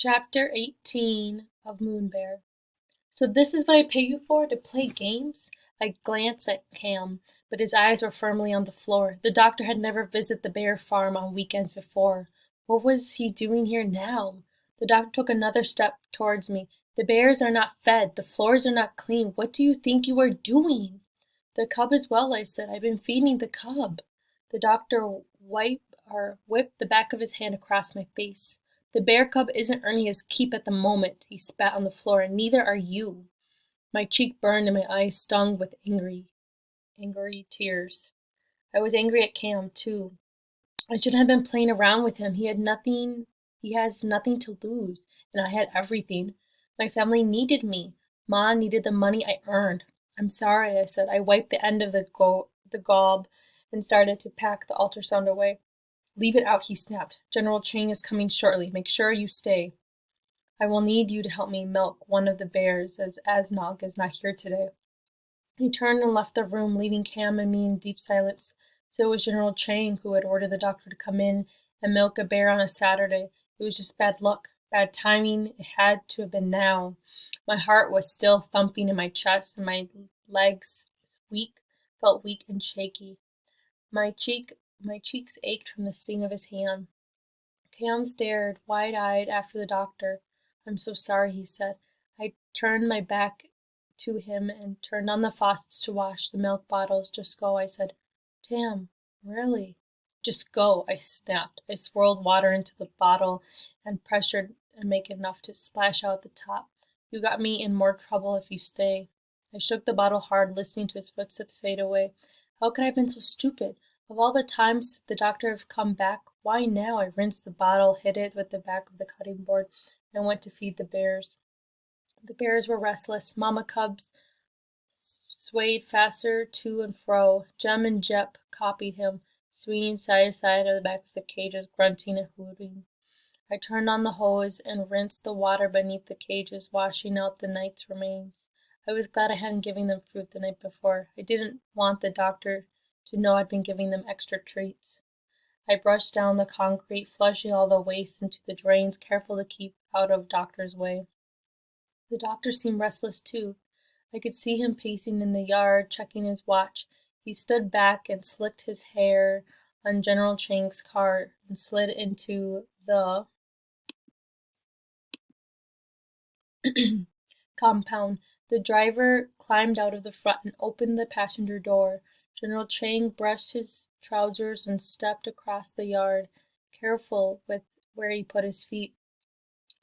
Chapter 18 of Moon Bear. So this is what I pay you for, to play games? I glanced at Cam, but his eyes were firmly on the floor. The doctor had never visited the bear farm on weekends before. What was he doing here now? The doctor took another step towards me. The bears are not fed. The floors are not clean. What do you think you are doing? The cub is well, I said. I've been feeding the cub. The doctor whipped the back of his hand across my face. The bear cub isn't earning his keep at the moment. He spat on the floor, and neither are you. My cheek burned and my eyes stung with angry tears. I was angry at Cam, too. I shouldn't have been playing around with him. He has nothing to lose, and I had everything. My family needed me. Ma needed the money I earned. I'm sorry, I said. I wiped the end of the gob and started to pack the ultrasound away. Leave it out, he snapped. General Chang is coming shortly. Make sure you stay. I will need you to help me milk one of the bears, as Asnog is not here today. He turned and left the room, leaving Cam and me in deep silence. So it was General Chang who had ordered the doctor to come in and milk a bear on a Saturday. It was just bad luck, bad timing. It had to have been now. My heart was still thumping in my chest, and my legs felt weak and shaky. My cheeks ached from the sting of his hand. Cam stared, wide-eyed, after the doctor. I'm so sorry, he said. I turned my back to him and turned on the faucets to wash the milk bottles. Just go, I said. Damn, really? Just go, I snapped. I swirled water into the bottle and pressured and make enough to splash out the top. You got me in more trouble if you stay. I shook the bottle hard, listening to his footsteps fade away. How could I have been so stupid? Of all the times the doctor have come back, why now? I rinsed the bottle, hit it with the back of the cutting board, and went to feed the bears. The bears were restless. Mama cubs swayed faster to and fro. Jem and Jep copied him, swinging side to side at the back of the cages, grunting and hooting. I turned on the hose and rinsed the water beneath the cages, washing out the night's remains. I was glad I hadn't given them fruit the night before. I didn't want the doctor to know I'd been giving them extra treats. I brushed down the concrete, flushing all the waste into the drains, careful to keep out of Doctor's way. The doctor seemed restless, too. I could see him pacing in the yard, checking his watch. He stood back and slicked his hair on General Chang's car and slid into the compound. The driver climbed out of the front and opened the passenger door. General Chang brushed his trousers and stepped across the yard, careful with where he put his feet.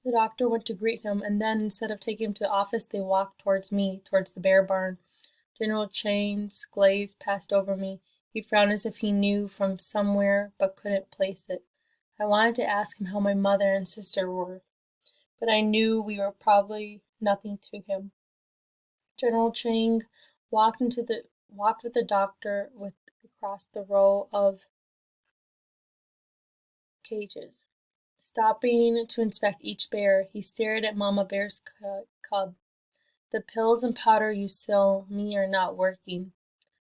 The doctor went to greet him, and then, instead of taking him to the office, they walked towards me, towards the bear barn. General Chang's glaze passed over me. He frowned as if he knew from somewhere, but couldn't place it. I wanted to ask him how my mother and sister were, but I knew we were probably nothing to him. General Chang walked with the doctor across the row of cages. Stopping to inspect each bear, he stared at Mama Bear's cub. The pills and powder you sell me are not working.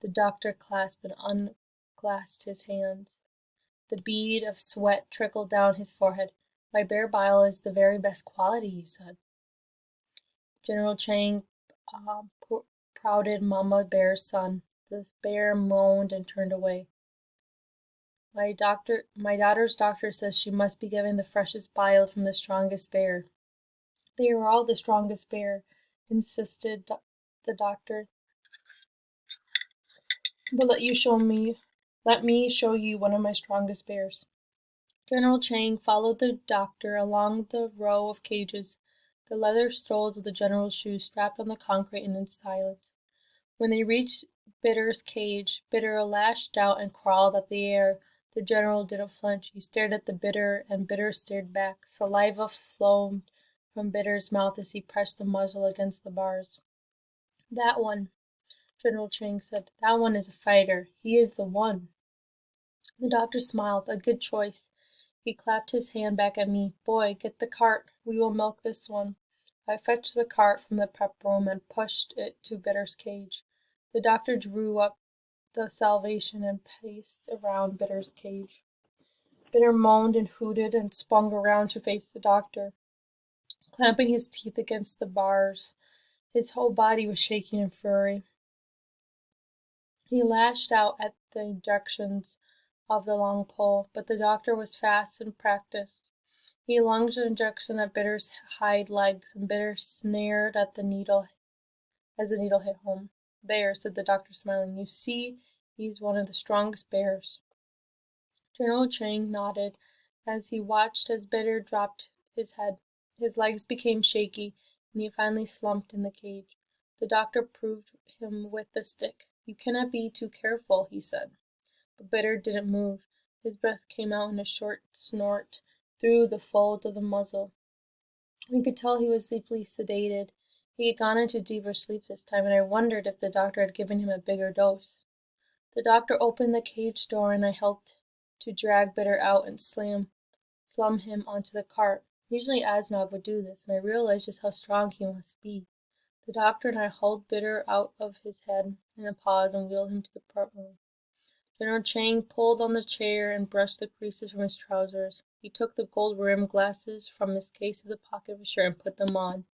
The doctor clasped and unclasped his hands. The bead of sweat trickled down his forehead. My bear bile is the very best quality, he said. General Chang prouded Mama Bear's son. The bear moaned and turned away. My daughter's doctor says she must be given the freshest bile from the strongest bear. They are all the strongest bear, insisted the doctor. But let me show you one of my strongest bears. General Chang followed the doctor along the row of cages, the leather soles of the general's shoes strapped on the concrete and in silence. When they reached Bitter's cage, Bitter lashed out and crawled at the air. The general didn't flinch. He stared at the Bitter, and Bitter stared back. Saliva flowed from Bitter's mouth as he pressed the muzzle against the bars. That one, General Chang said. That one is a fighter. He is the one. The doctor smiled. A good choice. He clapped his hand back at me. Boy, get the cart. We will milk this one. I fetched the cart from the prep room and pushed it to Bitter's cage. The doctor drew up the salvation and paced around Bitter's cage. Bitter moaned and hooted and spun around to face the doctor. clamping his teeth against the bars. His whole body was shaking in fury. He lashed out at the injections of the long pole, but the doctor was fast and practiced. He lunged an injection at Bitter's hind legs, and Bitter snared at the needle as the needle hit home. "There," said the doctor, smiling. "You see, he's one of the strongest bears." General Chang nodded as he watched as Bitter dropped his head. His legs became shaky, and he finally slumped in the cage. The doctor proved him with the stick. "You cannot be too careful," he said. But Bitter didn't move. His breath came out in a short snort through the folds of the muzzle. We could tell he was deeply sedated. He had gone into deeper sleep this time, and I wondered if the doctor had given him a bigger dose. The doctor opened the cage door, and I helped to drag Bitter out and slum him onto the cart. Usually Asnog would do this, and I realized just how strong he must be. The doctor and I hauled Bitter out of his head in a pause and wheeled him to the front room. General Chang pulled on the chair and brushed the creases from his trousers. He took the gold-rimmed glasses from his case of the pocket of his shirt and put them on,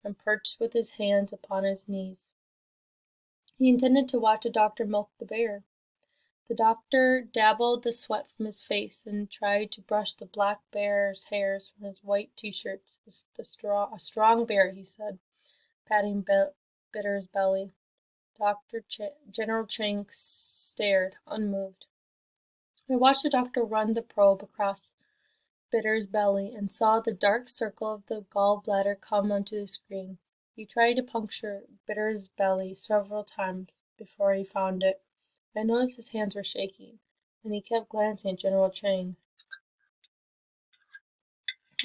and perched with his hands upon his knees. He intended to watch the doctor milk the bear. The doctor dabbled the sweat from his face and tried to brush the black bear's hairs from his white t-shirts. "A strong bear," he said, patting Bitter's belly. General Chang stared, unmoved. I watched the doctor run the probe across Bitter's belly and saw the dark circle of the gallbladder come onto the screen. He tried to puncture Bitter's belly several times before he found it. I noticed his hands were shaking, and he kept glancing at General Chang.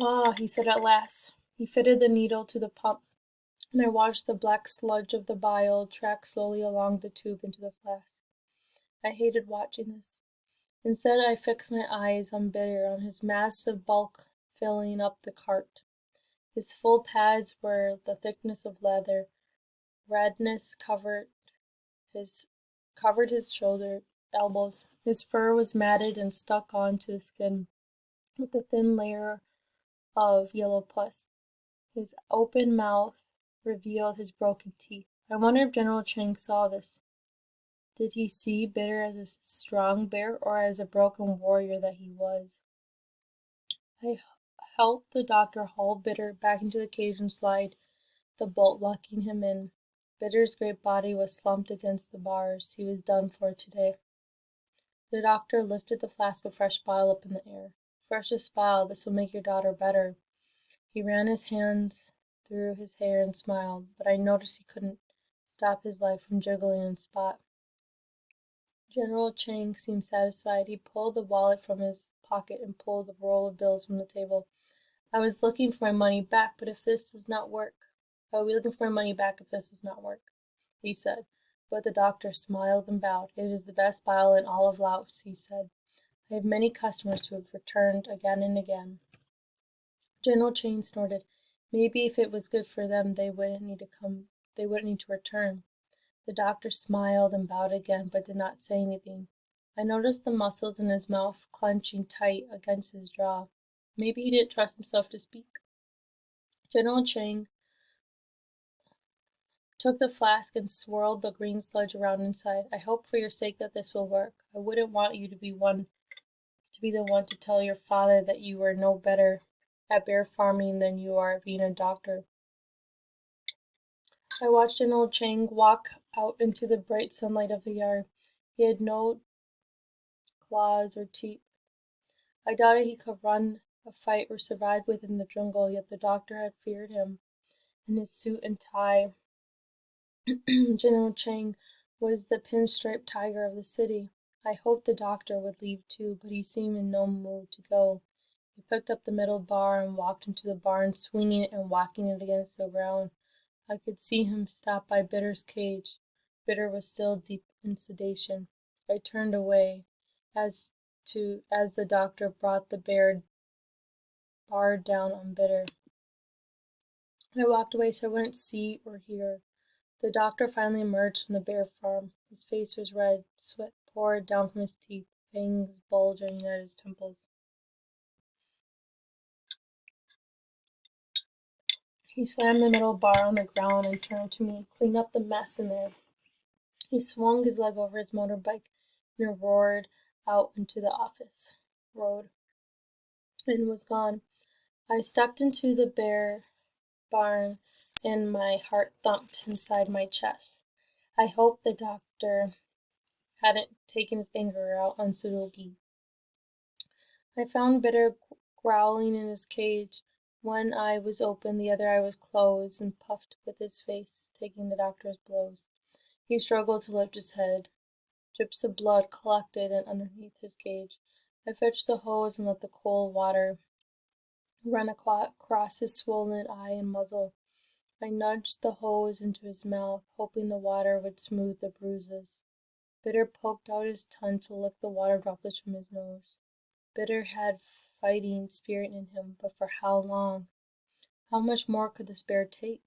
"Ah," he said at last. He fitted the needle to the pump, and I watched the black sludge of the bile track slowly along the tube into the flask. I hated watching this. Instead, I fixed my eyes on Bitter, on his massive bulk filling up the cart. His full pads were the thickness of leather. Redness covered his elbows. His fur was matted and stuck onto the skin with a thin layer of yellow pus. His open mouth revealed his broken teeth. I wondered if General Chang saw this. Did he see Bitter as a strong bear or as a broken warrior that he was? I helped the doctor haul Bitter back into the cage and slide the bolt, locking him in. Bitter's great body was slumped against the bars. He was done for today. The doctor lifted the flask of fresh bile up in the air. "Freshest bile, this will make your daughter better." He ran his hands through his hair and smiled, but I noticed he couldn't stop his leg from jiggling in spot. General Chang seemed satisfied. He pulled the wallet from his pocket and pulled a roll of bills from the table. "I was looking for my money back, but if this does not work, I will be looking for my money back if this does not work," he said. But the doctor smiled and bowed. "It is the best bile in all of Laos," he said. "I have many customers who have returned again and again." General Chang snorted. "Maybe if it was good for them, they wouldn't need to return." The doctor smiled and bowed again, but did not say anything. I noticed the muscles in his mouth clenching tight against his jaw. Maybe he didn't trust himself to speak. General Chang took the flask and swirled the green sludge around inside. "I hope for your sake that this will work. I wouldn't want you to be the one to tell your father that you were no better at bear farming than you are at being a doctor." I watched General Chang walk out into the bright sunlight of the yard. He had no claws or teeth. I doubted he could run a fight or survive within the jungle, yet the doctor had feared him. In his suit and tie, General Chang was the pinstripe tiger of the city. I hoped the doctor would leave too, but he seemed in no mood to go. He picked up the metal bar and walked into the barn, swinging it and whacking it against the ground. I could see him stop by Bitter's cage. Bitter was still deep in sedation. I turned away as the doctor brought the bar down on Bitter. I walked away so I wouldn't see or hear. The doctor finally emerged from the bear farm. His face was red. Sweat poured down from his teeth, fangs bulging at his temples. He slammed the metal bar on the ground and turned to me. Clean up the mess in there. He swung his leg over his motorbike and roared out into the office road and was gone. I stepped into the bare barn and my heart thumped inside my chest. I hoped the doctor hadn't taken his anger out on Sudogi. I found Bitter growling in his cage. One eye was open, the other eye was closed, and puffed with his face, taking the doctor's blows. He struggled to lift his head. Drips of blood collected underneath his cage. I fetched the hose and let the cold water run across his swollen eye and muzzle. I nudged the hose into his mouth, hoping the water would smooth the bruises. Bitter poked out his tongue to lick the water droplets from his nose. Bitter had fighting spirit in him, but for how long? How much more could this bear take?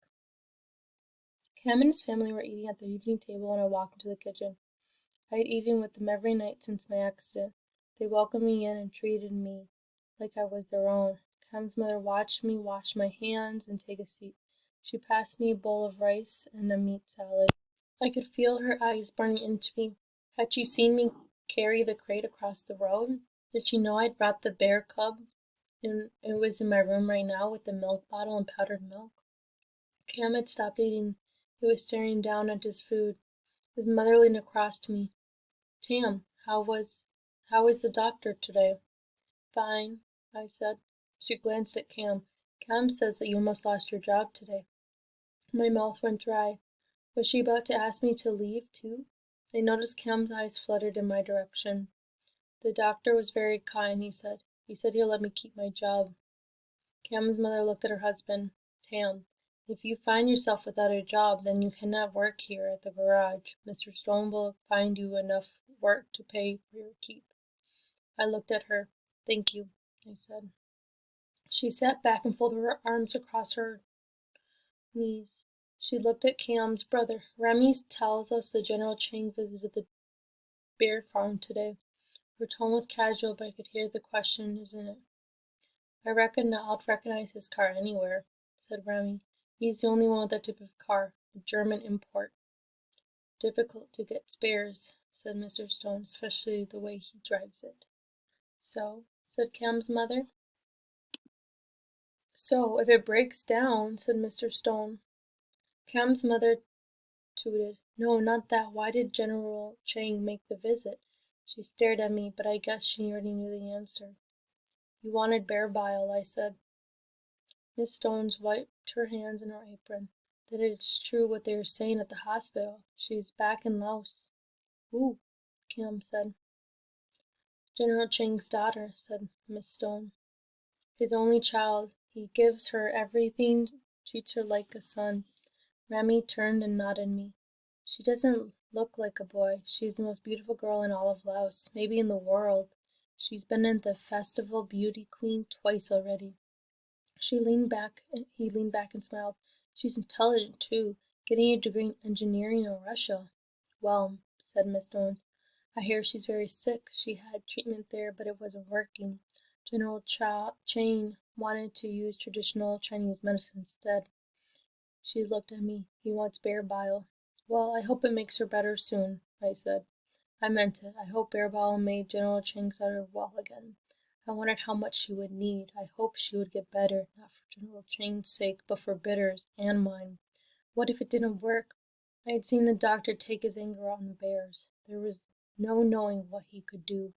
Cam and his family were eating at the evening table when I walked into the kitchen. I had eaten with them every night since my accident. They welcomed me in and treated me like I was their own. Cam's mother watched me wash my hands and take a seat. She passed me a bowl of rice and a meat salad. I could feel her eyes burning into me. Had she seen me carry the crate across the road? Did she know I'd brought the bear cub and it was in my room right now with the milk bottle and powdered milk? Cam had stopped eating. He was staring down at his food. His mother leaned across to me. Tam, how is the doctor today? Fine, I said. She glanced at Cam. Cam says that you almost lost your job today. My mouth went dry. Was she about to ask me to leave, too? I noticed Cam's eyes fluttered in my direction. The doctor was very kind, he said. He said he'll let me keep my job. Cam's mother looked at her husband. Tam, if you find yourself without a job, then you cannot work here at the garage. Mr. Stone will find you enough work to pay for your keep. I looked at her. Thank you, I said. She sat back and folded her arms across her knees. She looked at Cam's brother. Remy tells us that General Chang visited the bear farm today. Her tone was casual, but I could hear the question, isn't it? I reckon I'd recognize his car anywhere, said Remy. He's the only one with that type of car, a German import. Difficult to get spares, said Mr. Stone, especially the way he drives it. So, said Cam's mother. So, if it breaks down, said Mr. Stone. Cam's mother tooted. No, not that. Why did General Chang make the visit? She stared at me, but I guess she already knew the answer. You wanted bear bile, I said. Miss Stones wiped her hands in her apron. That it's true what they were saying at the hospital. She's back in Laos. Ooh, Cam said. General Chang's daughter, said Miss Stone. His only child. He gives her everything, treats her like a son. Remy turned and nodded me. She doesn't look like a boy. She's the most beautiful girl in all of Laos, maybe in the world. She's been in the festival Beauty Queen twice already. He leaned back and smiled. She's intelligent, too, getting a degree in engineering in Russia. Well, said Miss Stone, I hear she's very sick. She had treatment there, but it wasn't working. General Chang wanted to use traditional Chinese medicine instead. She looked at me. He wants bear bile. Well, I hope it makes her better soon, I said. I meant it. I hope bear bile made General Chang's daughter well again. I wondered how much she would need. I hoped she would get better, not for General Chang's sake, but for Bitter's and mine. What if it didn't work? I had seen the doctor take his anger out on the bears. There was no knowing what he could do.